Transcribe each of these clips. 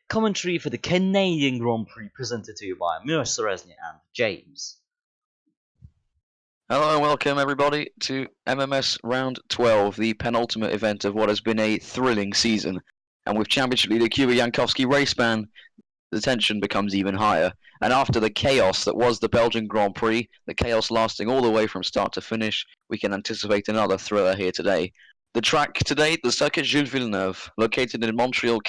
Commentary for the Canadian Grand Prix presented to you by Mirza Resny and James. Hello and welcome everybody to MMS Round 12, the penultimate event of what has been a thrilling season. And with Championship leader Kuba Jankowski race ban, the tension becomes even higher. And after the chaos that was the Belgian Grand Prix, the chaos lasting all the way from start to finish, we can anticipate another thriller here today. The track today, the Circuit Jules Villeneuve, located in Montreal,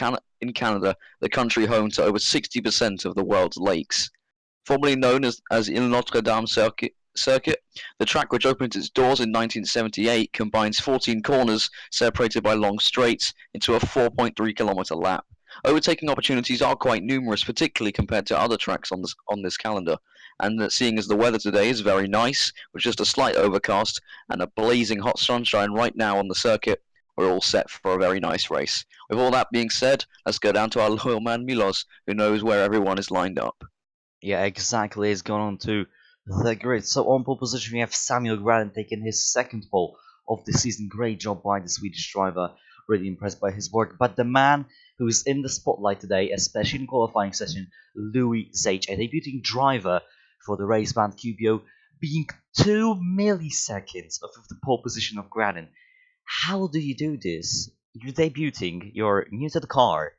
in Canada, the country home to over 60% of the world's lakes. Formerly known as Ile Notre Dame Circuit, the track, which opened its doors in 1978, combines 14 corners separated by long straights into a 4.3-kilometer lap. Overtaking opportunities are quite numerous, particularly compared to other tracks on this calendar. And seeing as the weather today is very nice, with just a slight overcast and a blazing hot sunshine right now on the circuit, we're all set for a very nice race. With all that being said, let's go down to our loyal man Milos, who knows where everyone is lined up. Yeah, exactly. It's gone on to the grid. So on pole position, we have Samuel Gradin taking his second pole of the season. Great job by the Swedish driver. Really impressed by his work. But the man who is in the spotlight today, especially in qualifying session, Louis Zage, a debuting driver for the race band QBO, being 2 milliseconds off of the pole position of Gradin. How do you do this? You're debuting, you're new to the car,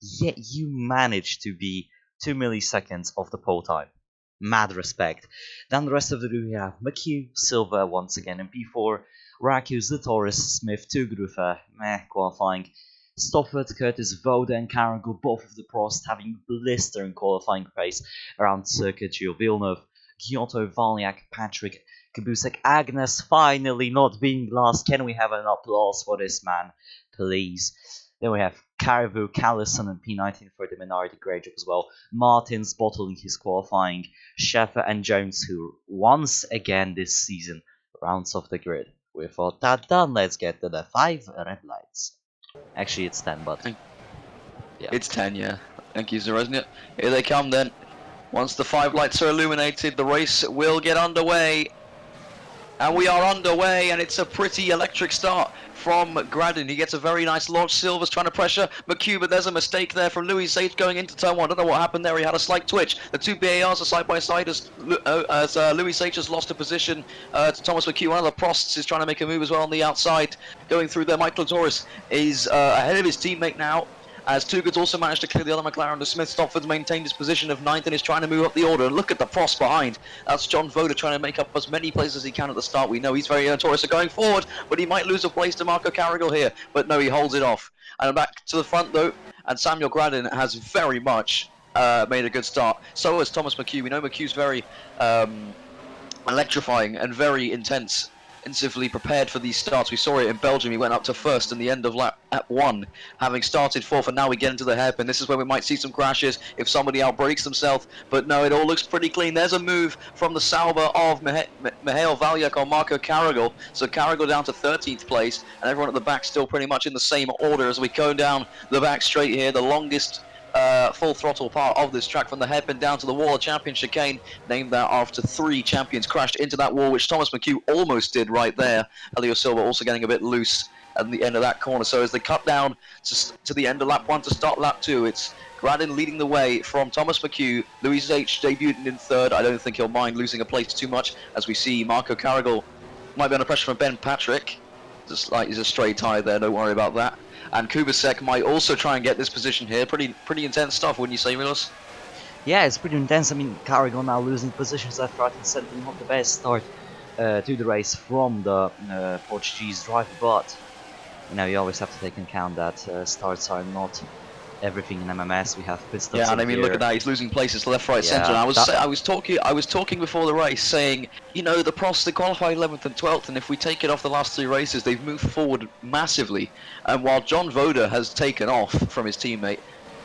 yet you manage to be 2 milliseconds of the pole time. Mad respect. Then the rest of the group, we have McHugh, Silva once again in P4, Rakus, Zatoris, Smith, Tugrufa, qualifying. Stoffert, Curtis, Voda and Carrigal, both of the Prost having blistering qualifying pace around Circuit Gilles Villeneuve. Giotto, Valniak, Patrick, Kabusek, Agnes finally not being last. Can we have an applause for this man, please? Then we have Caribou, Callison, and P19 for the minority. Great job as well. Martins bottling his qualifying. Scheffer and Jones, who once again this season rounds off the grid. With all that done, let's get to the 5 red lights. Actually, it's 10, but yeah. It's 10, yeah. Thank you, Zereznia. Here they come then. Once the 5 lights are illuminated, the race will get underway. And we are underway, and it's a pretty electric start from Gradin. He gets a very nice launch. Silva's trying to pressure McHugh, but there's a mistake there from Louis Zage going into turn 1. I don't know what happened there. He had a slight twitch. The two BARs are side by side as Louis Zage has lost a position to Thomas McHugh. One of the Prosts is trying to make a move as well on the outside. Going through there, Michael Torres is ahead of his teammate now, as Tugard's also managed to clear the other McLaren. The Smith Stofford's maintained his position of 9th and is trying to move up the order. And look at the Prost behind. That's John Voda trying to make up as many places as he can at the start. We know he's very notorious for going forward, but he might lose a place to Marco Carrigal here. But no, he holds it off. And back to the front though, and Samuel Gradin has very much made a good start. So has Thomas McHugh. We know McHugh's very electrifying and very intensively prepared for these starts. We saw it in Belgium. He went up to first in the end of lap 1, having started 4th, and now we get into the hairpin. This is where we might see some crashes if somebody outbreaks themselves, but no, it all looks pretty clean. There's a move from the Sauber of Mihail Valyak on Marco Carrigal, so Carrigal down to 13th place, and everyone at the back still pretty much in the same order as we go down the back straight here, the longest full throttle part of this track from the hairpin down to the wall of champion chicane, named that after 3 champions crashed into that wall, which Thomas McHugh almost did right there. Elio Silva also getting a bit loose at the end of that corner. So as they cut down to the end of lap 1 to start lap 2, it's Gradin leading the way from Thomas McHugh. Louis H debuting in 3rd. I don't think he'll mind losing a place too much, as we see Marco Carrigal might be under pressure from Ben Patrick. Just like he's a straight tie there, don't worry about that. And Kubasek might also try and get this position here. Pretty intense stuff, wouldn't you say, Milos? Yeah, it's pretty intense. I mean, Carrigal now losing positions after I think setting not the best start to the race from the Portuguese driver, but you know, you always have to take into account that starts are not everything in MMS. We have pit stops. Yeah, and I mean, look at that. He's losing places left, right, centre. And I was talking before the race, saying, you know, the Prost, they qualified 11th and 12th, and if we take it off the last 3 races, they've moved forward massively. And while John Voda has taken off from his teammate,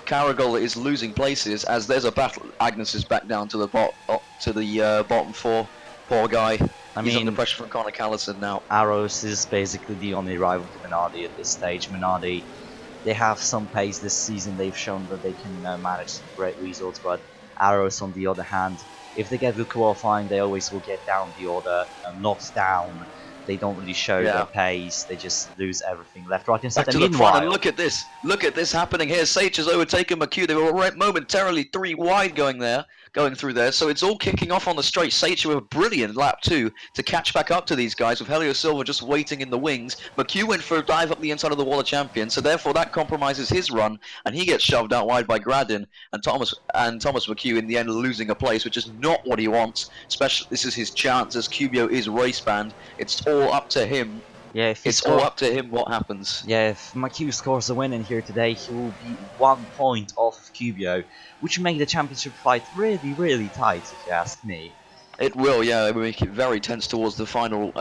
Carrigal is losing places as there's a battle. Agnes is back down to the bottom 4. Poor guy. He's under pressure from Connor Callison now. Arrows is basically the only rival to Minardi at this stage. Minardi, they have some pace this season. They've shown that they can manage some great results, but Arrows, on the other hand, if they get good qualifying, they always will get down the order, knocked down They don't really show their pace. They just lose everything left, right, and Back center. to the front, and Meanwhile, look at this. Look at this happening here. Sage has overtaken McHugh. They were momentarily 3 wide going through there. So it's all kicking off on the straight. Sage with a brilliant lap too to catch back up to these guys with Helio Silva just waiting in the wings. McHugh went for a dive up the inside of the wall of champions, so therefore that compromises his run, and he gets shoved out wide by Gradin, and Thomas McHugh in the end losing a place, which is not what he wants. Especially this is his chance as Cubio is race banned. It's all up to him. yeah, if It's all up to him what happens. Yeah, if McHugh scores a win in here today, he will be 1 point off of Cubio, which will make the championship fight really, really tight, if you ask me. It will, yeah. It will make it very tense towards the final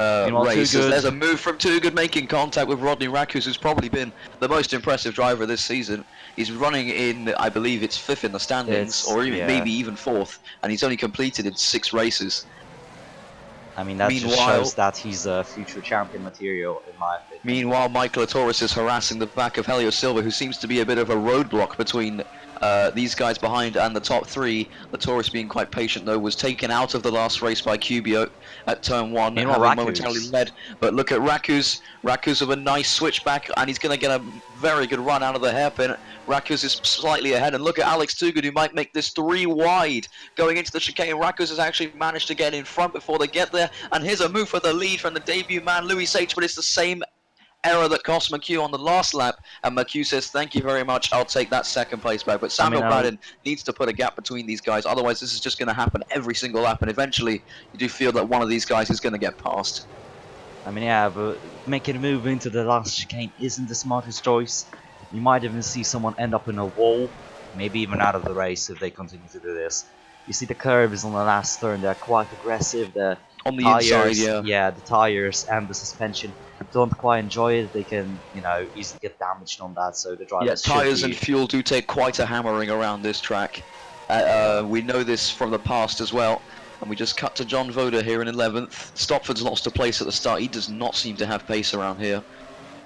race. Too Good. There's a move from Too Good making contact with Rodney Rakus, who's probably been the most impressive driver this season. He's running in, I believe it's 5th in the standings, or even, maybe even 4th, and he's only completed in 6 races. I mean, that just shows that he's a future champion material, in my opinion. Meanwhile, Michael Latoris is harassing the back of Helio Silva, who seems to be a bit of a roadblock between these guys behind and the top 3. Latoris, being quite patient though, was taken out of the last race by Cubio at turn 1, having momentarily led. But look at Rakus. Rakus with a nice switchback, and he's going to get a very good run out of the hairpin. Rakus is slightly ahead, and look at Alex Toogood, who might make this 3 wide going into the chicane. Rakus has actually managed to get in front before they get there, and here's a move for the lead from the debut man, Louis Sage, but it's the same error that cost McHugh on the last lap, and McHugh says, thank you very much, I'll take that 2nd place back. But Samuel Braden needs to put a gap between these guys, otherwise this is just going to happen every single lap, and eventually you do feel that one of these guys is going to get past. I mean, yeah, but making a move into the last chicane isn't the smartest choice. You might even see someone end up in a wall, maybe even out of the race if they continue to do this. You see the curves on the last turn, they're quite aggressive. On the inside, yeah, the tires and the suspension don't quite enjoy it. They can, easily get damaged on that, so the drivers tires and fuel do take quite a hammering around this track. We know this from the past as well. And we just cut to John Voda here in 11th. Stopford's lost a place at the start. He does not seem to have pace around here.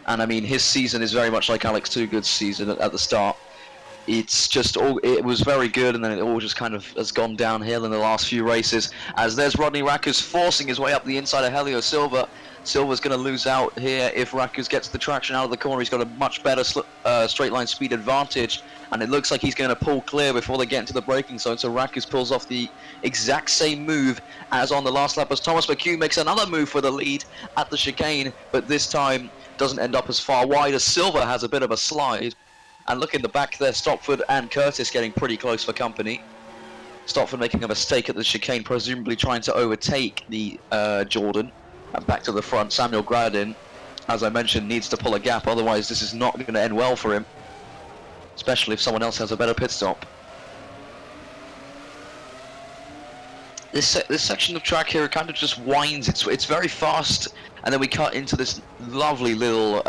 And I mean, his season is very much like Alex Toogood's season at the start. It's just it was very good, and then it all just kind of has gone downhill in the last few races. As there's Rodney Rakus forcing his way up the inside of Helio Silva. Silva's going to lose out here if Rakus gets the traction out of the corner. He's got a much better straight line speed advantage, and it looks like he's going to pull clear before they get into the braking zone. So Rakus pulls off the exact same move as on the last lap, as Thomas McHugh makes another move for the lead at the chicane, but this time doesn't end up as far wide as Silva has a bit of a slide. And look in the back there, Stopford and Curtis getting pretty close for company. Stopford making a mistake at the chicane, presumably trying to overtake the Jordan. And back to the front, Samuel Gradin, as I mentioned, needs to pull a gap, otherwise this is not going to end well for him. Especially if someone else has a better pit stop. This section of track here kind of just winds. It's very fast, and then we cut into this lovely little.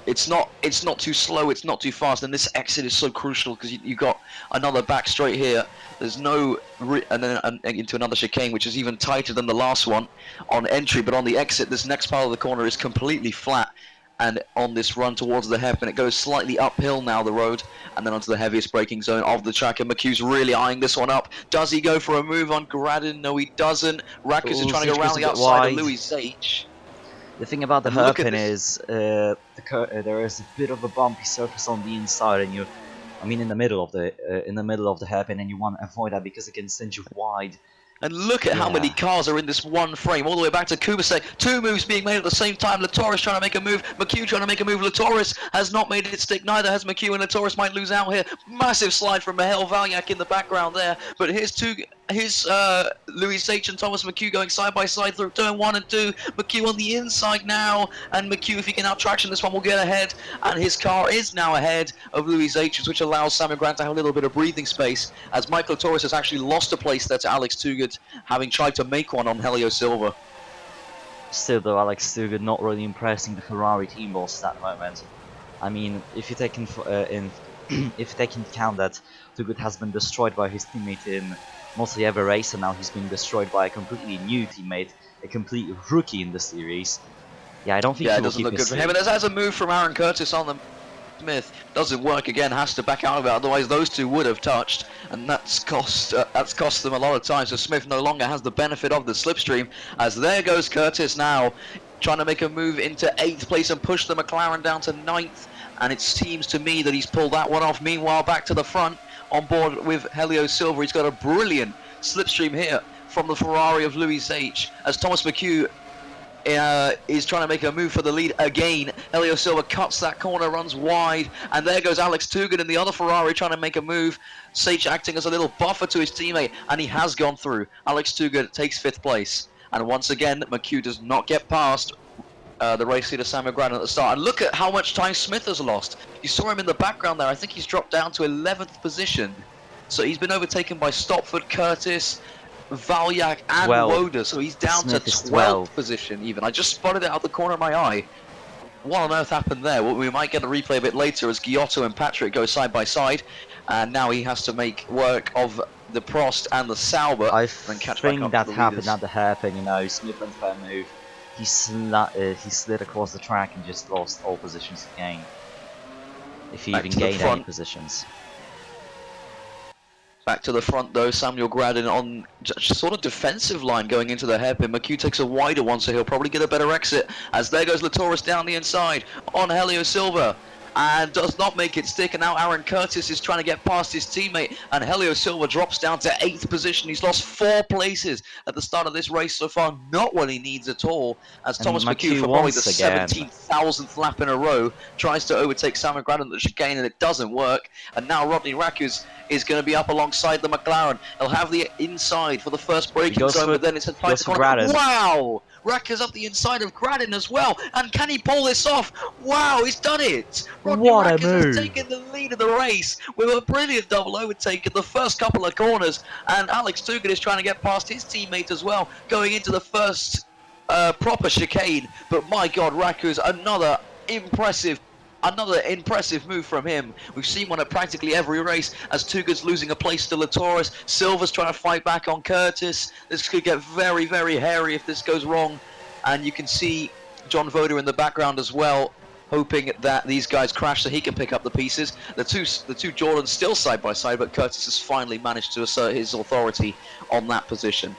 It's not too slow. It's not too fast, and this exit is so crucial because you got another back straight here. There's no and then into another chicane, which is even tighter than the last one on entry. But on the exit, this next part of the corner is completely flat. And on this run towards the hairpin, it goes slightly uphill now, the road, and then onto the heaviest braking zone of the track. And McHugh's really eyeing this one up. Does he go for a move on Gradin? No, he doesn't. Rakus is trying to go around the outside of Louis Sage. The thing about the hairpin is there is a bit of a bumpy surface on the inside, and in the middle of the hairpin, and you want to avoid that because it can send you wide. And look at how many cars are in this one frame, all the way back to Kubasek. 2 moves being made at the same time. Latoris trying to make a move. McHugh trying to make a move. Latoris has not made it stick. Neither has McHugh, and Latoris might lose out here. Massive slide from Mihail Valyak in the background there. But here's Louis Sage and Thomas McHugh going side by side through turn 1 and 2. McHugh on the inside now. And McHugh, if he can out traction this one, will get ahead. And his car is now ahead of Louis Sage, which allows Samuel Grant to have a little bit of breathing space, as Michael Latoris has actually lost a place there to Alex Toogood, having tried to make one on Helio Silva. Still though, Alex Toogood not really impressing the Ferrari team boss at that moment. I mean, if you take into account that Toogood has been destroyed by his teammate in mostly every race, and now he's been destroyed by a completely new teammate, a complete rookie in the series. Yeah, I don't think it doesn't look good for him. And there's a move from Aaron Curtis on the Smith. Doesn't work again, has to back out of it, otherwise those two would have touched, and that's cost them a lot of time. So Smith no longer has the benefit of the slipstream, as there goes Curtis now trying to make a move into 8th place and push the McLaren down to 9th. And it seems to me that he's pulled that one off. Meanwhile, back to the front, on board with Helio Silva. He's got a brilliant slipstream here from the Ferrari of Louis H. As Thomas McHugh is trying to make a move for the lead again. Helio Silva cuts that corner, runs wide, and there goes Alex Tugan in the other Ferrari trying to make a move. Sage acting as a little buffer to his teammate, and he has gone through. Alex Tugan takes 5th place, and once again, McHugh does not get past the race leader Samuel Gradden at the start. And look at how much time Smith has lost. You saw him in the background there. I think he's dropped down to 11th position. So he's been overtaken by Stopford, Curtis, Valyak and Woda, so he's down Smith to 12th position even. I just spotted it out the corner of my eye. What on earth happened there? Well, we might get a replay a bit later as Giotto and Patrick go side by side, and now he has to make work of the Prost and the Sauber. I and catch think back up that to the happened leaders. at the hairpin, you know. Smith went for a move. He slid across the track and just lost all positions again. If he Back even to the gained any front. positions. Back to the front though, Samuel Gradden on sort of defensive line going into the hairpin. McHugh takes a wider one, so he'll probably get a better exit. As there goes Latoris down the inside on Helio Silva. And does not make it stick, and now Aaron Curtis is trying to get past his teammate, and Helio Silva drops down to 8th position. He's lost 4 places at the start of this race so far, not what he needs at all, as And Thomas McHugh, for probably the 17,000th lap in a row, tries to overtake Samuel Gradden at the chicane, and it doesn't work. And now Rodney Rakus is going to be up alongside the McLaren. He'll have the inside for the first braking zone, but then it's a tight corner. Wow! Rakus up the inside of Gradden as well, and can he pull this off? Wow, he's done it! Rodney Rakus has taken the lead of the race with a brilliant double overtake in the first couple of corners, and Alex Tugan is trying to get past his teammate as well, going into the first proper chicane. But my God, Rakus, another impressive move from him. We've seen one at practically every race as Tugan's losing a place to Latoris. Silva's trying to fight back on Curtis. This could get very, very hairy if this goes wrong. And you can see John Voda in the background as well, hoping that these guys crash so he can pick up the pieces. The two Jordans still side by side, but Curtis has finally managed to assert his authority on that position.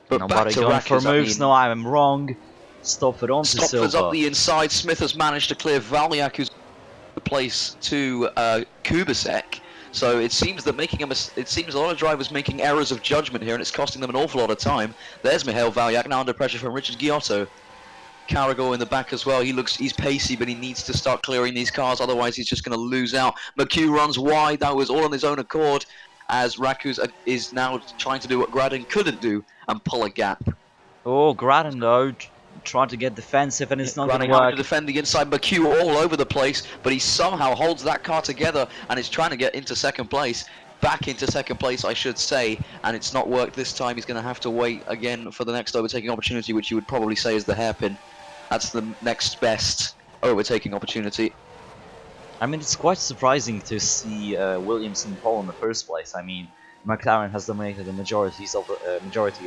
But nobody going for moves. No, I'm wrong. Stopford onto Silva. Stopford's up the inside. Smith has managed to clear Valyak, who's the place to Kubasek. So it seems that it seems a lot of drivers making errors of judgment here, and it's costing them an awful lot of time. There's Mihail Valyak now under pressure from Richard Giotto. Carragher in the back as well. He's pacey, but he needs to start clearing these cars, otherwise he's just going to lose out. McHugh runs wide. That was all on his own accord, as Rakus is now trying to do what Gradden couldn't do and pull a gap. Oh, Gradden though, trying to get defensive, and it's not going to work. To defend the inside, McHugh all over the place, but he somehow holds that car together and is trying to get into second place. Back into second place, I should say, and it's not worked this time. He's going to have to wait again for the next overtaking opportunity, which you would probably say is the hairpin. That's the next best overtaking opportunity. I mean, it's quite surprising to see Williams in pole in the first place. I mean, McLaren has dominated the majority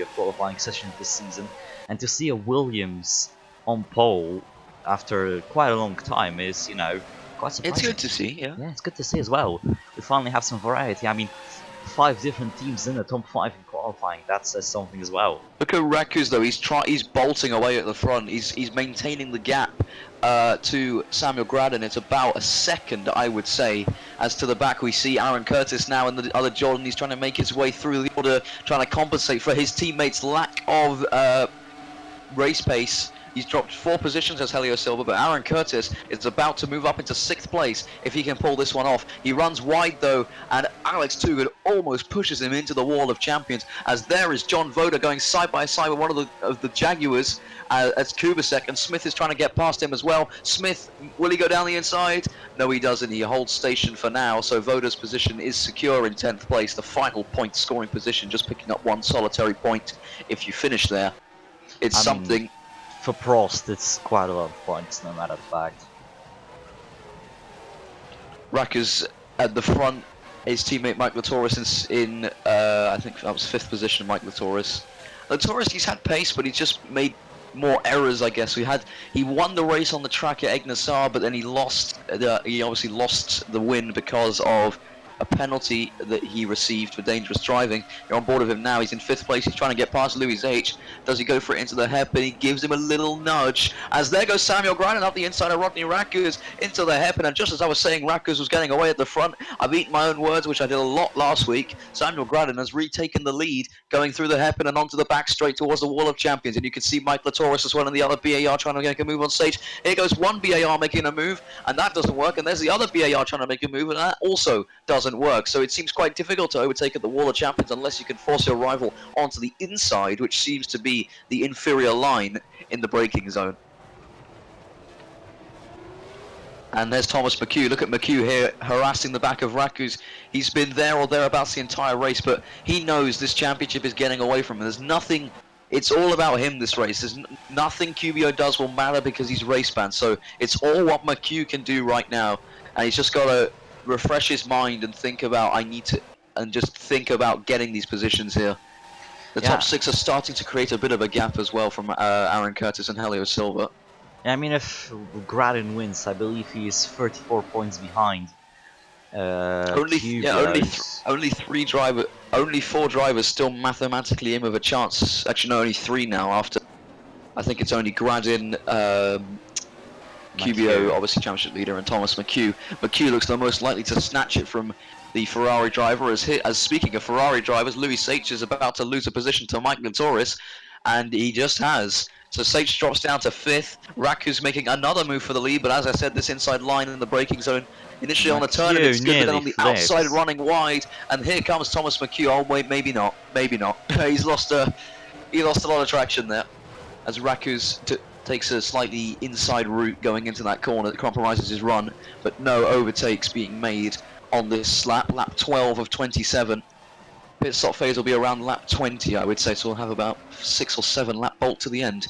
of qualifying sessions this season, and to see a Williams on pole after quite a long time is, you know, quite surprising. It's good to see, yeah. Yeah, it's good to see as well. We finally have some variety. I mean, 5 different teams in the top 5 in qualifying. That says something as well. Look at Rakus though. He's bolting away at the front. He's maintaining the gap to Samuel Gradden. It's about a second, I would say. As to the back, we see Aaron Curtis now and the other Jordan. He's trying to make his way through the order, trying to compensate for his teammates' lack of race pace. He's dropped 4 positions as Helio Silva, but Aaron Curtis is about to move up into 6th place if he can pull this one off. He runs wide though, and Alex Tugan almost pushes him into the wall of champions, as there is John Voda going side by side with one of the Jaguars as Kubasek, and Smith is trying to get past him as well. Smith, will he go down the inside? No, he doesn't. He holds station for now, so Voda's position is secure in 10th place, the final point scoring position, just picking up 1 solitary point if you finish there. It's something. For Prost, it's quite a lot of points, no matter the fact. Rakus at the front, his teammate Mike Latoris in I think that was 5th position, Mike Latoris. Latoris, he's had pace, but he's just made more errors, I guess. He won the race on the track at Egnassar, but then he obviously lost the win because of a penalty that he received for dangerous driving. You're on board with him now. He's in 5th place. He's trying to get past Louis H. Does he go for it into the hairpin? He gives him a little nudge. As there goes Samuel Granin up the inside of Rodney Rakuz into the hairpin. And just as I was saying Rakuz was getting away at the front, I've eaten my own words, which I did a lot last week. Samuel Granin has retaken the lead, going through the hairpin and onto the back straight towards the Wall of Champions. And you can see Mike Latoris as well and the other BAR trying to make a move on stage. Here goes one BAR making a move, and that doesn't work. And there's the other BAR trying to make a move, and that also doesn't work. So it seems quite difficult to overtake at the Wall of Champions unless you can force your rival onto the inside, which seems to be the inferior line in the braking zone. And there's Thomas McHugh. Look at McHugh here harassing the back of Rakuz. He's been there or thereabouts the entire race, but he knows this championship is getting away from him. There's nothing, it's all about him this race. There's nothing QBO does will matter because he's race banned. So it's all what McHugh can do right now. And he's just got to refresh his mind and think about, just think about getting these positions here. The top 6 are starting to create a bit of a gap as well from Aaron Curtis and Helio Silva. Yeah, I mean, if Gradin wins, I believe he is 34 points behind. Only 4 drivers still mathematically in with a chance. Actually, no, only 3 now. After, I think it's only Gradin, QBO, obviously championship leader, and Thomas McHugh. McHugh looks the most likely to snatch it from the Ferrari driver. As speaking of Ferrari drivers, Louis H is about to lose a position to Mike Latoris, and he just has. So Sage drops down to 5th. Raku's making another move for the lead, but as I said, this inside line in the braking zone, initially on the turn, and it's good, but then on the outside running wide, and here comes Thomas McHugh. Oh wait, maybe not. He's lost a lot of traction there, as Raku's takes a slightly inside route going into that corner that compromises his run, but no overtakes being made on this lap 12 of 27. Pit stop phase will be around lap 20, I would say, so we'll have about 6 or 7 lap bolt to the end.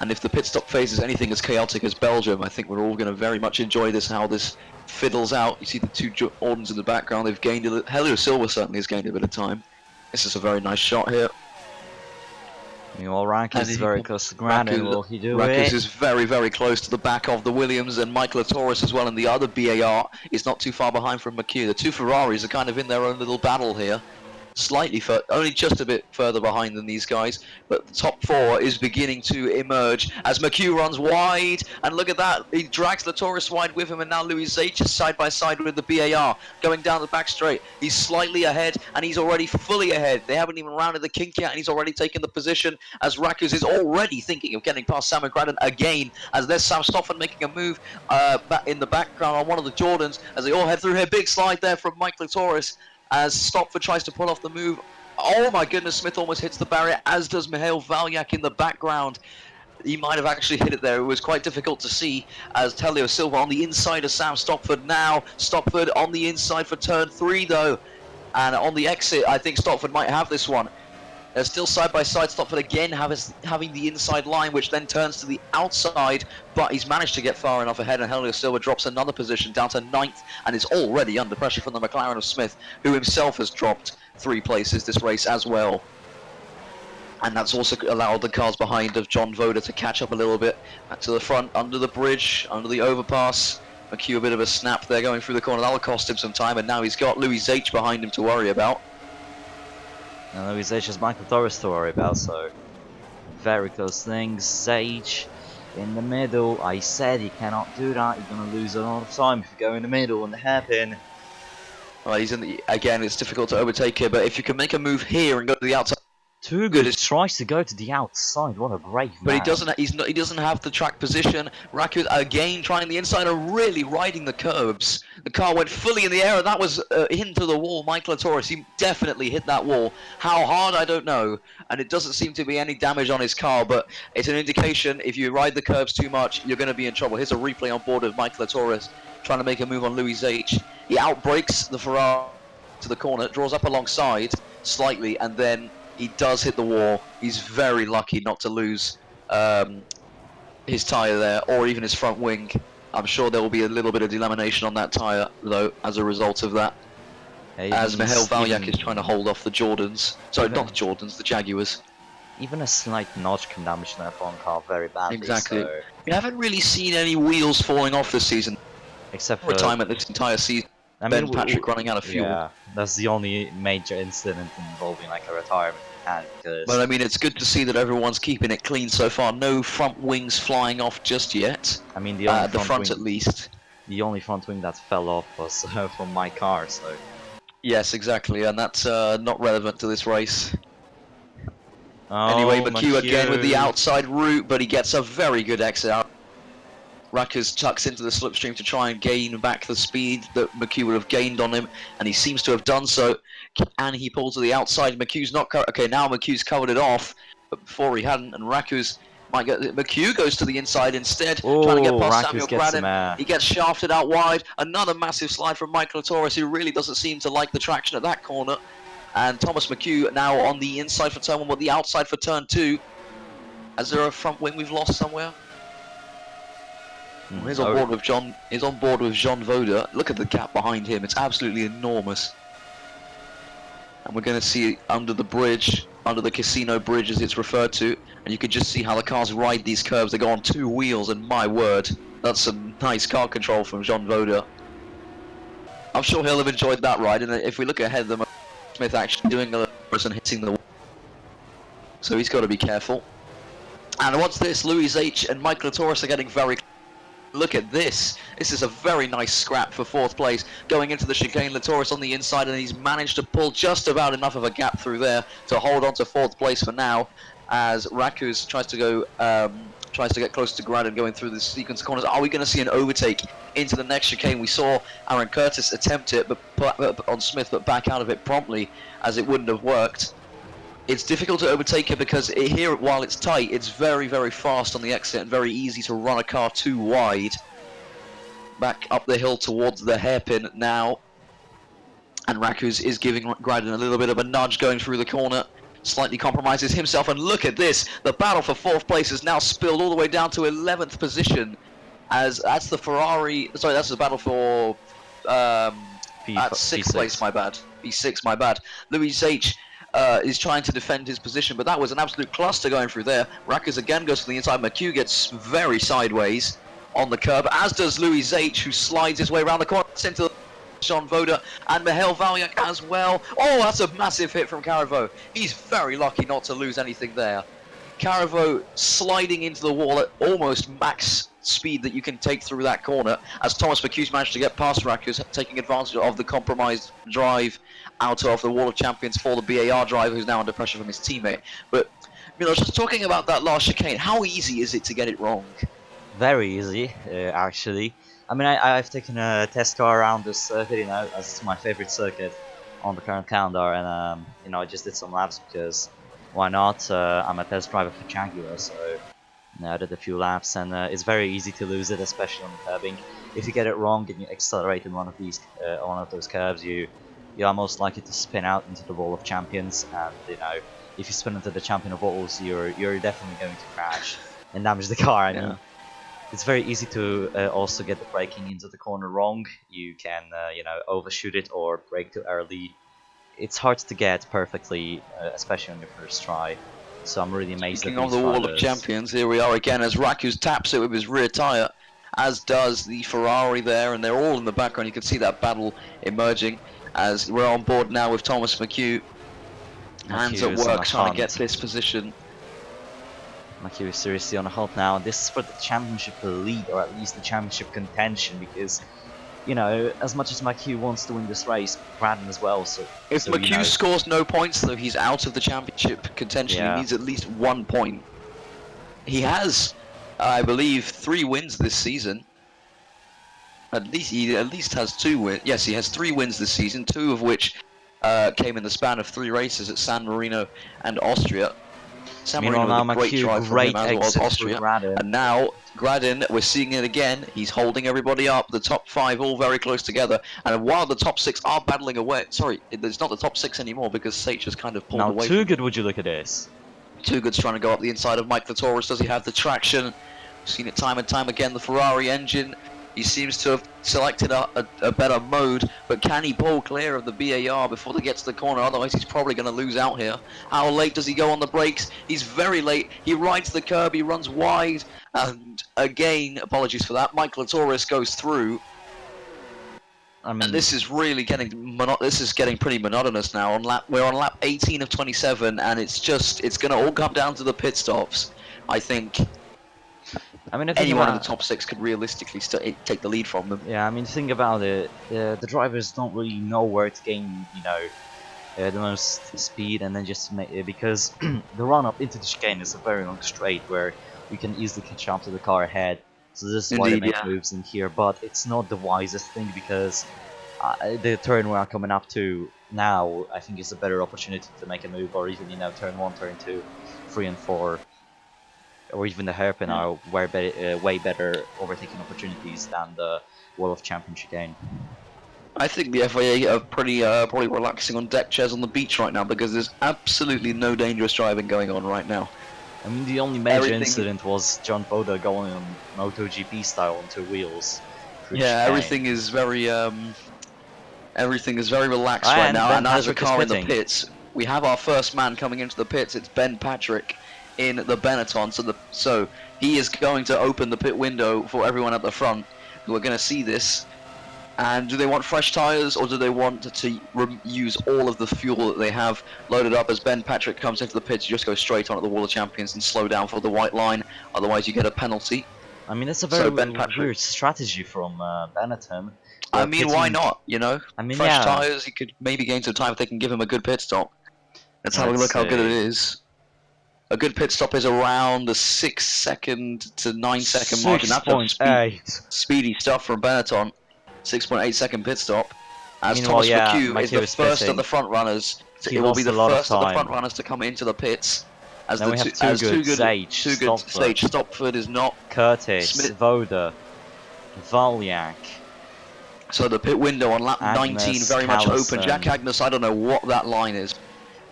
And if the pit stop phase is anything as chaotic as Belgium, I think we're all going to very much enjoy this, how this fiddles out. You see the 2 Jordans in the background, they've gained Helio Silva certainly has gained a bit of time. This is a very nice shot here. Meanwhile, Rakus is very close to Gradin. Will he do it? Rakus is very, very close to the back of the Williams, and Mike Latoris as well, and the other BAR is not too far behind from McHugh. The 2 Ferraris are kind of in their own little battle here. Slightly only just a bit further behind than these guys, but the top 4 is beginning to emerge as McHugh runs wide, and look at that, he drags Latoris wide with him, and now Louis H is side by side with the BAR going down the back straight. He's slightly ahead, and he's already fully ahead. They haven't even rounded the kink yet, and he's already taken the position as Rakus is already thinking of getting past Samuel Gradin again, as there's Sam Stoffel making a move back in the background on one of the Jordans as they all head through here. Big slide there from Mike Latoris as Stopford tries to pull off the move. Oh my goodness, Smith almost hits the barrier, as does Mihail Valyak in the background. He might have actually hit it there. It was quite difficult to see as Helio Silva on the inside of Sam Stopford now. Stopford on the inside for turn 3 though. And on the exit, I think Stopford might have this one. They're still side by side. Stopford again having the inside line, which then turns to the outside, but he's managed to get far enough ahead, and Helio Silva drops another position down to 9th, and is already under pressure from the McLaren of Smith, who himself has dropped 3 places this race as well. And that's also allowed the cars behind of John Voda to catch up a little bit. Back to the front, under the bridge, under the overpass. McHugh a bit of a snap there going through the corner. That'll cost him some time, and now he's got Louis H behind him to worry about. And Louis H has Michael Torres to worry about, so very close things. Sage in the middle. I said he cannot do that. You're going to lose a lot of time if you go in the middle and the hairpin. Well, he's in the, again, it's difficult to overtake here, but if you can make a move here and go to the outside. Too good. He tries to go to the outside. What a brave man. But he doesn't. He doesn't have the track position. Raku again trying the inside and really riding the curbs. The car went fully in the air, and that was into the wall. Michael Latoris, he definitely hit that wall. How hard, I don't know. And it doesn't seem to be any damage on his car, but it's an indication if you ride the curbs too much, you're going to be in trouble. Here's a replay on board of Michael Latoris trying to make a move on Louis H. He outbrakes the Ferrari to the corner, draws up alongside slightly, and then he does hit the wall. He's very lucky not to lose his tyre there, or even his front wing. I'm sure there will be a little bit of delamination on that tyre, though, as a result of that. As Mihail Valyak is trying to hold off the Jordans. Sorry, not the Jordans, the Jaguars. Even a slight notch can damage that front car very badly. Exactly. So... We haven't really seen any wheels falling off this season. Except for retirement this entire season. I Ben mean, Patrick running out of fuel. yeah, that's the only major incident involving like a retirement we've had But because I mean, it's good to see that everyone's keeping it clean so far. No front wings flying off just yet. I mean the only At the front front, wing, at least. that fell off was from my car. So Yes, exactly, and that's not relevant to this race. Anyway, oh, McHugh again with the McHugh. outside route, but he gets a very good exit out. Rackers tucks into the slipstream to try and gain back the speed that McHugh would have gained on him, and he seems to have done so. And he pulls to the outside. McHugh's not okay. Now McHugh's covered it off, but before he hadn't. And Rackers might get. McHugh goes to the inside instead, trying to get Oh, past Rakus Samuel gets him. Gradin. He gets shafted out wide. Another massive slide from Michael Torres, who really doesn't seem to like the traction at that corner. And Thomas McHugh now on the inside for turn 1, but the outside for turn 2. Is there a front wing we've lost somewhere? He's on board with John. He's on board with Jean Voda. Look at the gap behind him; it's absolutely enormous. And we're going to see under the bridge, under the casino bridge as it's referred to, and you can just see how the cars ride these curves. They go on 2 wheels, and my word, that's some nice car control from Jean Voda. I'm sure he'll have enjoyed that ride. And if we look ahead, the Smith actually doing a and hitting the wall, so he's got to be careful. And what's this? Louis H and Michael Torres are getting very. Look at this. This is a very nice scrap for 4th place. Going into the chicane, Latoris on the inside, and he's managed to pull just about enough of a gap through there to hold on to 4th place for now, as Rakus tries to go, tries to get closer to Gradin going through this sequence of corners. Are we going to see an overtake into the next chicane? We saw Aaron Curtis attempt it on Smith, but back out of it promptly, as it wouldn't have worked. It's difficult to overtake it because here, while it's tight, it's very, very fast on the exit and very easy to run a car too wide. Back up the hill towards the hairpin now. And Rakus is giving Gradin a little bit of a nudge going through the corner. Slightly compromises himself, and look at this. The battle for 4th place has now spilled all the way down to 11th position. As that's the Ferrari, sorry, that's the battle for, at 6th place, my bad. P6, my bad. Louis H. Is trying to defend his position, but that was an absolute cluster going through there. Rackers again goes to the inside. McHugh gets very sideways on the curb, as does Louis H, who slides his way around the corner into Jean Voda and Mihail Valyak as well. Oh, that's a massive hit from Caravo. He's very lucky not to lose anything there. Caravo sliding into the wall at almost max speed that you can take through that corner, as Thomas McHugh's managed to get past Rackers, taking advantage of the compromised drive out of the Wall of Champions for the BAR driver, who's now under pressure from his teammate. But, you know, just talking about that last chicane, how easy is it to get it wrong? Very easy, actually. I mean, I've taken a test car around this circuit, you know, as it's my favorite circuit on the current calendar, and you know, I just did some laps because why not? I'm a test driver for Jaguar, so you know, I did a few laps, and it's very easy to lose it, especially on the curbing. If you get it wrong and you accelerate in one of those curves, you are most likely to spin out into the Wall of Champions, and you know, if you spin into the Champion of Walls, you're definitely going to crash and damage the car. I mean, it's very easy to also get the braking into the corner wrong. You can you know, overshoot it or brake too early. It's hard to get perfectly, especially on your first try. So I'm really amazed Speaking at of the Wall of Champions, here we are again as Rakus taps it with his rear tyre, as does the Ferrari there, and they're all in the background. You can see that battle emerging as we're on board now with Thomas McHugh. Hands at work trying to get this position. McHugh is seriously on a hunt now. This is for the championship lead, or at least the championship contention, because, you know, as much as McHugh wants to win this race, Braden as well. So if McHugh you know, scores no points, though, he's out of the championship contention. He needs at least 1 point. He has, I believe, 3 wins this season. He at least has 2 wins. Yes, he has 3 wins this season, 2 of which came in the span of 3 races at San Marino and Austria. San Marino with a great drive from him, as was Austria. And now Gradin, we're seeing it again. He's holding everybody up. The top 5 all very close together. And while the top 6 are battling away, sorry, it's not the top 6 anymore because Sage has kind of pulled away. Now, Too Good, would you look at this? Too Good's trying to go up the inside of Mike Latoris. Does he have the traction? We've seen it time and time again. The Ferrari engine. He seems to have selected a better mode, but can he pull clear of the BAR before they get to the corner? Otherwise, he's probably going to lose out here. How late does he go on the brakes? He's very late. He rides the curb, he runs wide, and again, apologies for that, Mike Latoris goes through. I mean, And this is really getting pretty monotonous now. We're on lap 18 of 27, and it's going to all come down to the pit stops. I think I think anyone in the about top 6 could realistically take the lead from them. yeah. I mean, think about it. The drivers don't really know where to gain, the most speed, and then just make because the run up into the chicane is a very long straight where you can easily catch up to the car ahead. So this is why they Indeed, make yeah. moves in here, but it's not the wisest thing because the turn we're coming up to now, I think is a better opportunity to make a move, or even turn 1, turn 2, 3 and 4, or even the hairpin are way better overtaking opportunities than the Wall of Champion chicane. I think the FIA are probably relaxing on deck chairs on the beach right now because there's absolutely no dangerous driving going on right now. I mean, the only major incident was John Voda going on MotoGP style on 2 wheels. Yeah, everything is very relaxed right now. Ben And as the Patrick is car in the pitting. pits, we have our first man coming into the pits. It's Ben Patrick in the Benetton. So he is going to open the pit window for everyone at the front who are going to see this. And do they want fresh tyres, or do they want to use all of the fuel that they have loaded up? As Ben Patrick comes into the pits, you just go straight on at the Wall of Champions and slow down for the white line, otherwise you get a penalty. I mean, it's a very weird strategy from Benetton. I mean, why not, I mean, fresh tyres, he could maybe gain some time if they can give him a good pit stop. Let's have a look how good it is. A good pit stop is around the 6-second to 9-second margin. That's speedy stuff from Benetton. 6.8 second pit stop. As Thomas McHugh is the first of the front runners. It will be the first of the front runners to come into the pits. As then we have two good Sage, Stopford is not. Curtis, Voda, Valyak. So the pit window on lap 19 very much open. Jack Agnes, I don't know what that line is.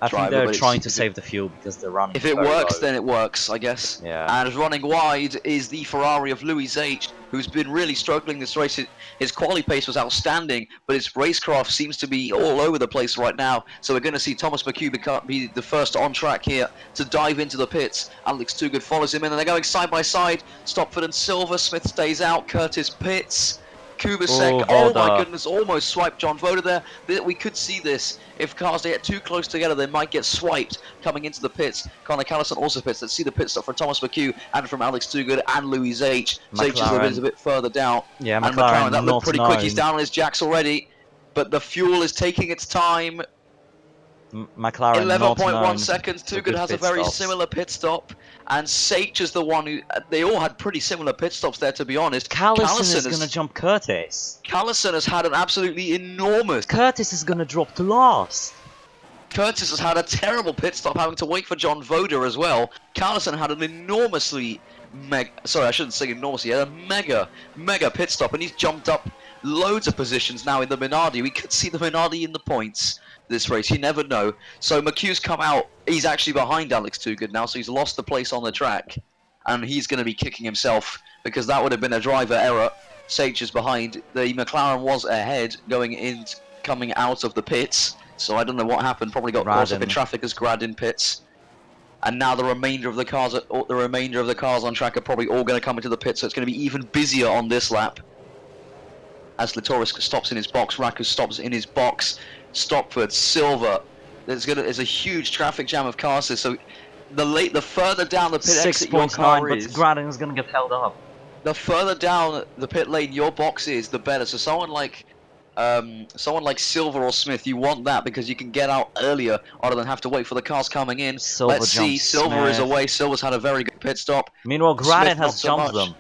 I think they're trying to save the fuel because they're running. If it works, then it works, I guess. Yeah. And running wide is the Ferrari of Louis H, who's been really struggling this race. His quali pace was outstanding, but his racecraft seems to be all over the place right now. So we're going to see Thomas McHugh be the first on track here to dive into the pits. Alex Toogood follows him in, and they're going side by side. Stopford and Silver. Smith stays out. Curtis pits. Kubasek, oh my goodness, almost swiped John Voda there. We could see this. If cars get too close together, they might get swiped coming into the pits. Connor Callison also pits. Let's see the pit stop from Thomas McHugh and from Alex Toogood and Louis H. Sage is a bit further down. Yeah, and McLaren, that looked pretty quick. He's down on his jacks already, but the fuel is taking its time. McLaren 11.1 seconds. Toogood has a very similar pit stop, and Sage is the one who. They all had pretty similar pit stops there, to be honest. Callison is going to jump Curtis. Callison has had an absolutely enormous. Curtis is going to drop to last. Curtis has had a terrible pit stop, having to wait for John Voda as well. Callison had an enormously sorry, I shouldn't say enormously. He had a mega pit stop, and he's jumped up loads of positions now in the Minardi. We could see the Minardi in the points this race. You never know. So McHugh's come out. He's actually behind Alex Toogood now, so he's lost the place on the track, and he's going to be kicking himself because that would have been a driver error. Sage is behind. The McLaren was ahead coming out of the pits, so I don't know what happened. Probably got caught up in traffic as Gradin pits. And now the remainder of the cars on track are probably all going to come into the pit, so it's going to be even busier on this lap. As Latoris stops in his box, Rakus stops in his box, Stopford, Silver. There's a huge traffic jam of cars here, so the further down the pit exit your car is, but Gradin is going to get held up. The further down the pit lane your box is, the better. So someone like Silver or Smith, you want that because you can get out earlier rather than have to wait for the cars coming in. Let's see, Silver is away. Silver's had a very good pit stop. Meanwhile, Gradin has jumped them.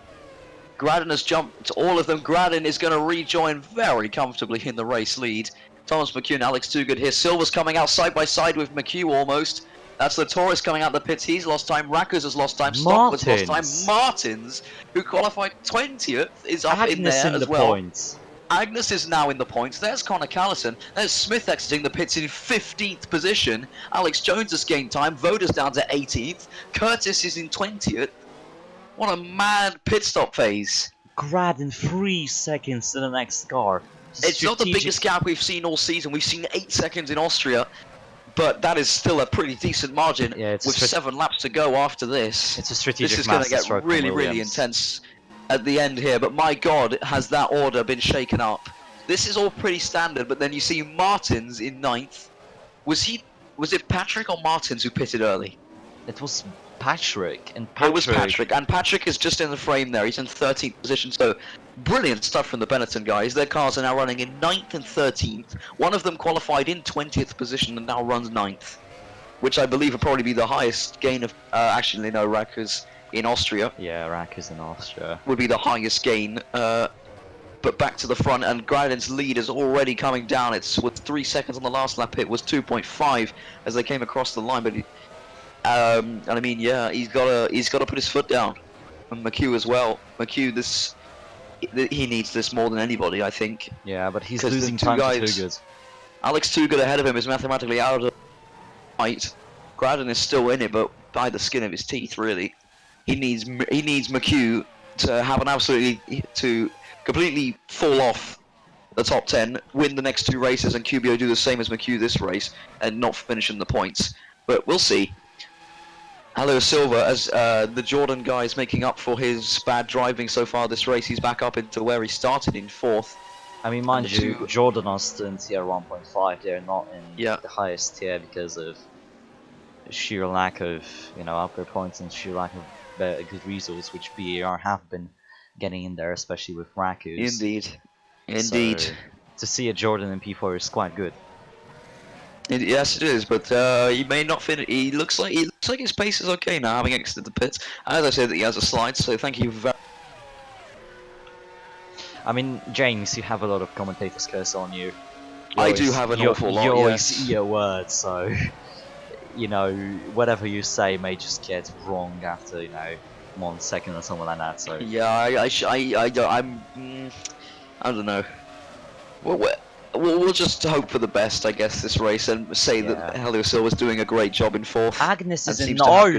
Gradin has jumped all of them. Gradin is going to rejoin very comfortably in the race lead. Thomas McHugh and Alex Toogood here. Silver's coming out side by side with McHugh almost. That's Latoris coming out the pits. He's lost time. Rackers has lost time. Stopford's lost time. Martins, who qualified 20th, is up in there as well. Points. Agnes is now in the points. There's Connor Callison. There's Smith exiting the pits in 15th position. Alex Jones has gained time. Voda's down to 18th. Curtis is in 20th. What a mad pit stop phase. Gradin 3 seconds to the next car. It's not the biggest gap we've seen all season. We've seen 8 seconds in Austria, but that is still a pretty decent margin with 7 laps to go after this. It's a strategic. This is going to get really intense at the end here, but my God, has that order been shaken up? This is all pretty standard, but then you see Martins in 9th. Was it Patrick or Martins who pitted early? It was Patrick, and It was Patrick, and Patrick is just in the frame there. He's in 13th position, so brilliant stuff from the Benetton guys. Their cars are now running in 9th and 13th. One of them qualified in 20th position and now runs 9th, which I believe will probably be the highest gain of, actually no, Rackers in Austria. Yeah, Rackers in Austria. Would be the highest gain, but back to the front, and Greiden's lead is already coming down. It's with 3 seconds on the last lap. It was 2.5 as they came across the line, but and I mean, yeah, he's got to put his foot down, and McHugh as well. McHugh, he needs this more than anybody, I think. Yeah, but he's losing time to Toogood. Alex Toogood ahead of him is mathematically out of the fight. Greiden is still in it, but by the skin of his teeth, really. He needs McHugh to have to completely fall off the top 10, win the next 2 races, and QBO do the same as McHugh this race and not finish in the points. But we'll see. Hello Silva, as the Jordan guy is making up for his bad driving so far this race. He's back up into where he started in 4th. I mean, mind you, Jordan are still in tier 1.5. They're not in the highest tier because of sheer lack of, upgrade points and sheer lack of good resources, which BAR have been getting in there, especially with Rakus. Indeed. So, to see a Jordan in P4 is quite good. Yes, it is, but he may not finish. He looks like his pace is okay now, having exited the pits. As I said, he has a slide, so thank you very. I mean, James, you have a lot of commentators' curse on you. I do have an awful lot. You always eat your words, so whatever you say may just get wrong after 1 second or something like that. So yeah, I don't know. We'll just hope for the best, I guess, this race, and say that Helio Silva's doing a great job in 4th. Agnes is in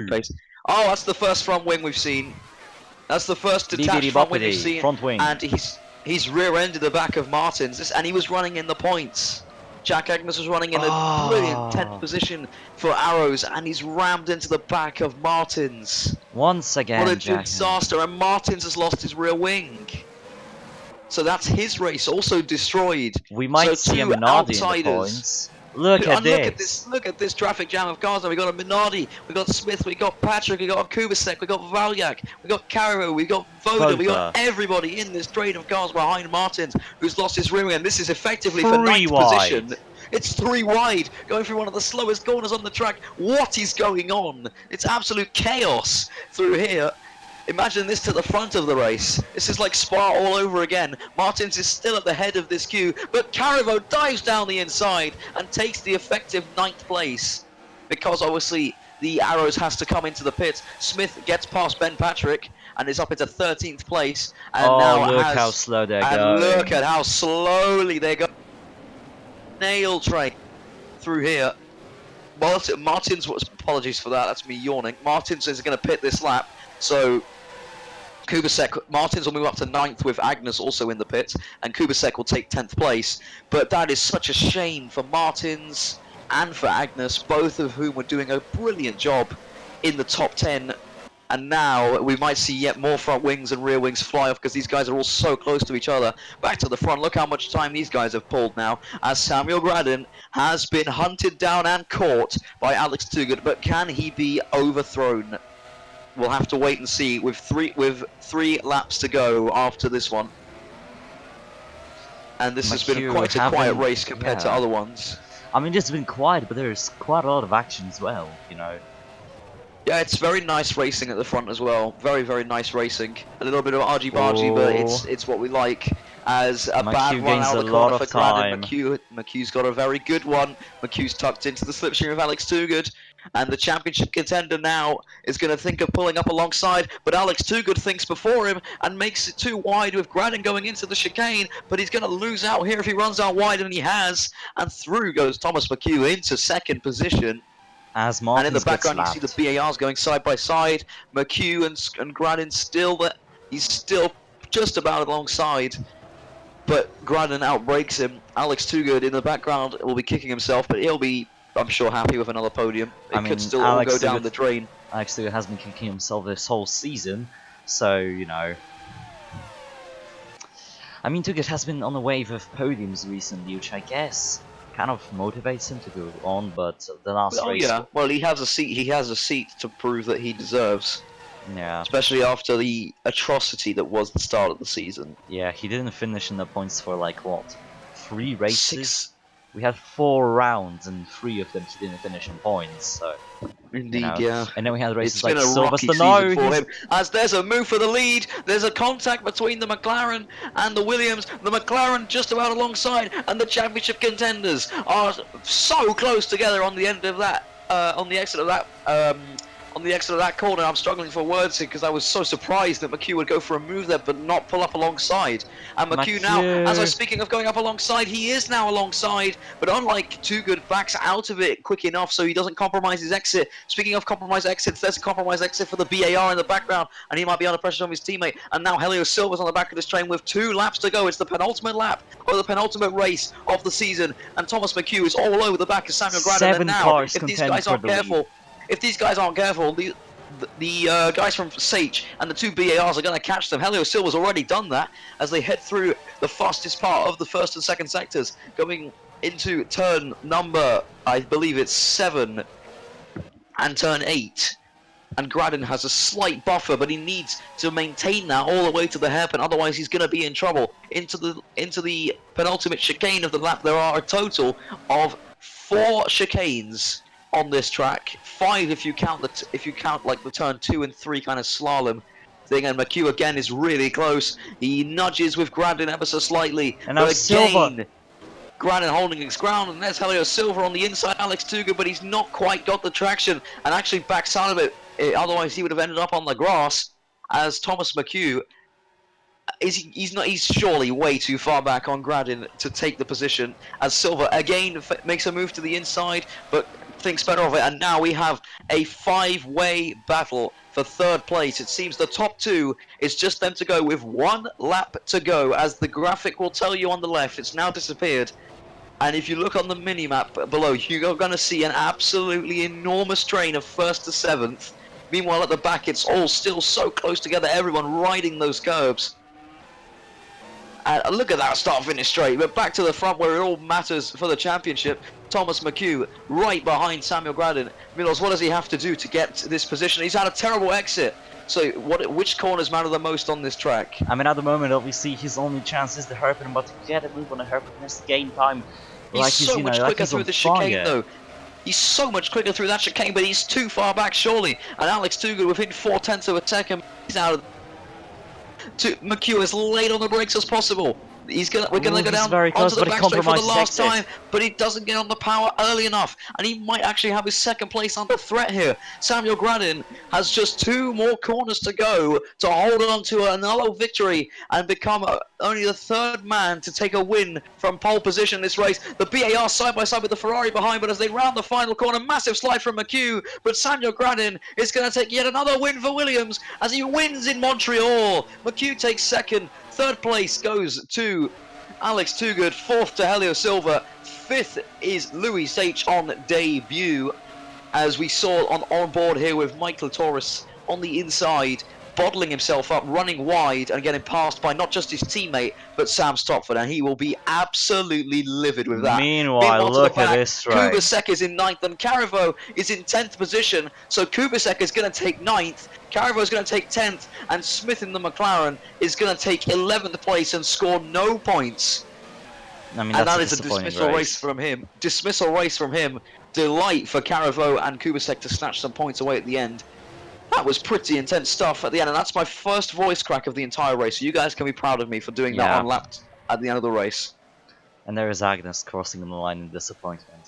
pace. Oh, that's the first front wing we've seen. That's the first detached front wing we've seen. Front wing. And he's rear-ended the back of Martins, and he was running in the points. Jack Agnes was running in a brilliant 10th position for Arrows, and he's rammed into the back of Martins. Once again, what a disaster! And Martins has lost his rear wing. So that's his race also destroyed. We might see a Minardi in the points. Look at this. Look at this traffic jam of cars now. We got a Minardi, we got Smith, we got Patrick, we got Kubasek, we got Valyak, we got Caro, we got Voda, we got everybody in this train of cars behind Martins, who's lost his rear wing, and this is effectively for 9th position. It's 3 wide, going through one of the slowest corners on the track. What is going on? It's absolute chaos through here. Imagine this to the front of the race. This is like Spa all over again. Martins is still at the head of this queue, but Carivo dives down the inside and takes the effective 9th place. Because obviously the Arrows has to come into the pits. Smith gets past Ben Patrick and is up into 13th place. And now look how slow they're going. And look at how slowly they go. Nail train through here. Martins, apologies for that, that's me yawning. Martins is going to pit this lap. So Kubasek, Martins will move up to 9th with Agnes also in the pits, and Kubasek will take 10th place. But that is such a shame for Martins and for Agnes, both of whom were doing a brilliant job in the top 10. And now we might see yet more front wings and rear wings fly off because these guys are all so close to each other. Back to the front, look how much time these guys have pulled now, as Samuel Graden has been hunted down and caught by Alex Toogood, but can he be overthrown? We'll have to wait and see with three laps to go after this one. And this has been quite a quiet race compared to other ones. I mean, it's been quiet, but there's quite a lot of action as well, Yeah, it's very nice racing at the front as well. Very, very nice racing. A little bit of argy-bargy, but it's what we like. As a bad run out of the corner for Graden. McHugh's got a very good one. McHugh's tucked into the slipstream of Alex Toogood. And the championship contender now is going to think of pulling up alongside, but Alex Toogood thinks before him and makes it too wide with Graden going into the chicane, but he's going to lose out here if he runs out wide, and he has. And through goes Thomas McHugh into 2nd position. As Martins and in the background you see the BARs going side by side. McHugh and Graden he's still just about alongside. But Graden outbreaks him. Alex Toogood in the background will be kicking himself, but he'll be, I'm sure, happy with another podium. It could still all go down the drain. Alex Toogood has been kicking himself this whole season, so, I mean, Tuget has been on a wave of podiums recently, which I guess kind of motivates him to go on, but the last Oh race... yeah, well he has a seat. He has a seat to prove that he deserves, Yeah. especially after the atrocity that was the start of the season. Yeah, he didn't finish in the points for like, what, 3 races? 6, We had 4 rounds, and 3 of them he didn't finish in points, so... You indeed, know, yeah. and then we had races It's like been a rocky Sylvester. season No, for he's him. As there's a move for the lead, there's a contact between the McLaren and the Williams. The McLaren just about alongside, and the championship contenders are so close together on the end of that, on the exit of that. On the exit of that corner. I'm struggling for words here because I was so surprised that McHugh would go for a move there but not pull up alongside. And McHugh now, as I'm speaking of going up alongside, he is now alongside, but unlike Too Good, backs out of it quick enough so he doesn't compromise his exit. Speaking of compromised exits, there's a compromised exit for the BAR in the background, and he might be under pressure from his teammate. And now Helio Silva's on the back of this train with 2 laps to go. It's the penultimate lap of the penultimate race of the season, and Thomas McHugh is all over the back of Samuel Graden. 7 And now, cars if these contend guys for aren't the lead. careful, if these guys aren't careful, the guys from Sage and the 2 BARs are going to catch them. Helio Silva's already done that as they head through the fastest part of the first and second sectors, going into turn number, I believe it's 7 and turn 8. And Graden has a slight buffer, but he needs to maintain that all the way to the hairpin, otherwise he's going to be in trouble. Into the penultimate chicane of the lap, there are a total of 4 chicanes on this track, 5 if you count like the turn 2 and 3 kind of slalom thing. And McHugh again is really close. He nudges with Graden ever so slightly, And now but Silva. again, Graden holding his ground, and there's Helio Silva on the inside, Alex Tuga, but he's not quite got the traction and actually backs out of it. Otherwise, he would have ended up on the grass. As Thomas McHugh he's surely way too far back on Graden to take the position. As Silva again makes a move to the inside, but thinks better of it, and now we have a 5-way battle for 3rd place. It seems the top 2 is just them to go with 1 lap to go, as the graphic will tell you on the left. It's now disappeared, and if you look on the mini-map below, you're going to see an absolutely enormous train of 1st to 7th. Meanwhile at the back it's all still so close together, everyone riding those curbs. And look at that start-finish straight, but back to the front where it all matters for the championship. Thomas McHugh right behind Samuel Graden. Milos, what does he have to do to get to this position? He's had a terrible exit. So which corners matter the most on this track? I mean, at the moment, obviously, his only chance is the hairpin, but to get a move on the hairpin has to gain time. He's so much quicker through the chicane, though. He's so much quicker through that chicane, but he's too far back, surely. And Alex Toogood within 0.4 of a second. He's out of... McHugh as late on the brakes as possible. We're gonna go down onto the back straight for the last time, but he doesn't get on the power early enough, and he might actually have his 2nd place under threat here. Samuel Graden has just 2 more corners to go to hold on to another victory and become only the 3rd man to take a win from pole position in this race. The BAR side by side with the Ferrari behind, but as they round the final corner, massive slide from McHugh, but Samuel Graden is going to take yet another win for Williams as he wins in Montreal. McHugh takes 2nd. 3rd place goes to Alex Toogood, 4th to Helio Silva, 5th is Luis H on debut, as we saw on board here with Mike Latoris on the inside, bottling himself up, running wide and getting passed by not just his teammate, but Sam Stopford, and he will be absolutely livid with that. Meanwhile look at this race. Kubasek is in 9th and Carivo is in 10th position, so Kubasek is going to take 9th, Carivo is going to take 10th, and Smith in the McLaren is going to take 11th place and score no points. I mean, and that is a dismissal race from him. Dismissal race from him. Delight for Carivo and Kubasek to snatch some points away at the end. That was pretty intense stuff at the end, and that's my first voice crack of the entire race. So you guys can be proud of me for doing that on lap at the end of the race. And there is Agnes crossing the line in disappointment.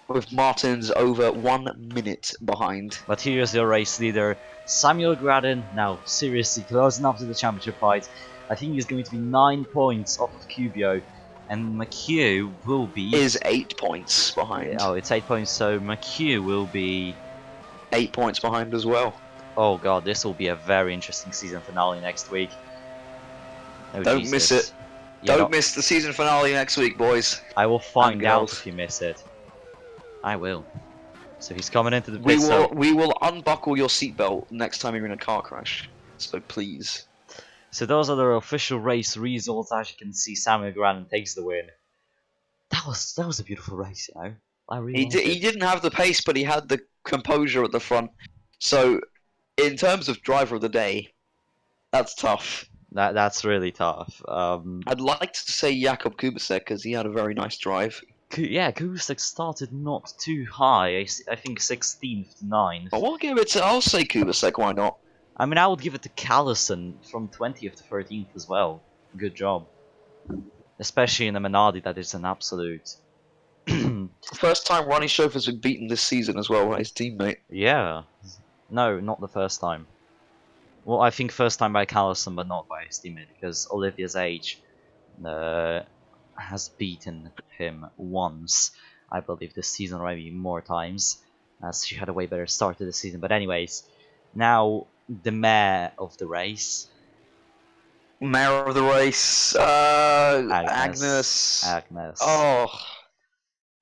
With Martins over 1 minute behind. But here's your race leader, Samuel Graden, now seriously closing up to the championship fight. I think he's going to be 9 points off of Cubio, and McHugh will be... Is 8 points behind. Oh, it's 8 points, so McHugh will be... 8 points behind as well. Oh god, this will be a very interesting season finale next week. Oh, Don't miss it. Don't miss the season finale next week, boys. I will find out if you miss it. I will. So he's coming into the pit. We will unbuckle your seatbelt next time you're in a car crash. So please. So those are the official race results. As you can see, Samuel Grandin takes the win. That was a beautiful race, you know. I really liked He it. didn't have the pace, but he had the composure at the front. So, in terms of driver of the day, that's tough. That's really tough. I'd like to say Jakub Kubasek because he had a very nice drive. Yeah, Kusek started not too high. I think 16th to 9th. But I'll say Kubasek, why not? I mean, I would give it to Callison from 20th to 13th as well. Good job. Especially in a Menardi that is an absolute. First time Ronnie Chauffeur's been beaten this season as well by his teammate. Yeah. No, not the first time. Well, I think first time by Callison, but not by his teammate, because Olivia's age has beaten him once, I believe, this season, or maybe more times, as she had a way better start to the season. But anyways, now the mayor of the race, Mayor of the race, Agnes. Agnes. Oh,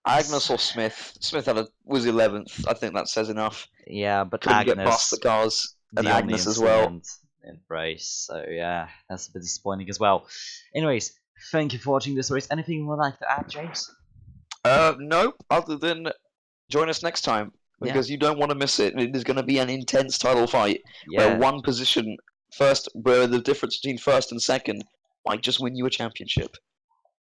Agnes or Smith. Smith was 11th. I think that says enough. Yeah, but Couldn't get past the Agnes, cars. And the only Agnes as well. incident in the race, so yeah, that's a bit disappointing as well. Anyways, thank you for watching this race. Anything you would like to add, James? No, other than join us next time because you don't want to miss it. It is going to be an intense title fight where Yeah. one position where the difference between first and second might just win you a championship.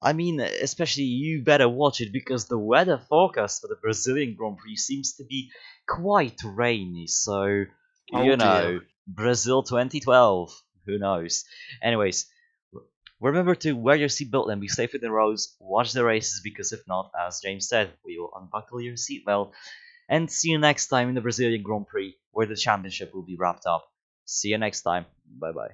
I mean, especially you better watch it because the weather forecast for the Brazilian Grand Prix seems to be quite rainy. So, Oh dear. Brazil 2012. Who knows? Anyways, remember to wear your seatbelt and be safe in the roads. Watch the races because if not, as James said, we will unbuckle your seatbelt. And see you next time in the Brazilian Grand Prix where the championship will be wrapped up. See you next time. Bye bye.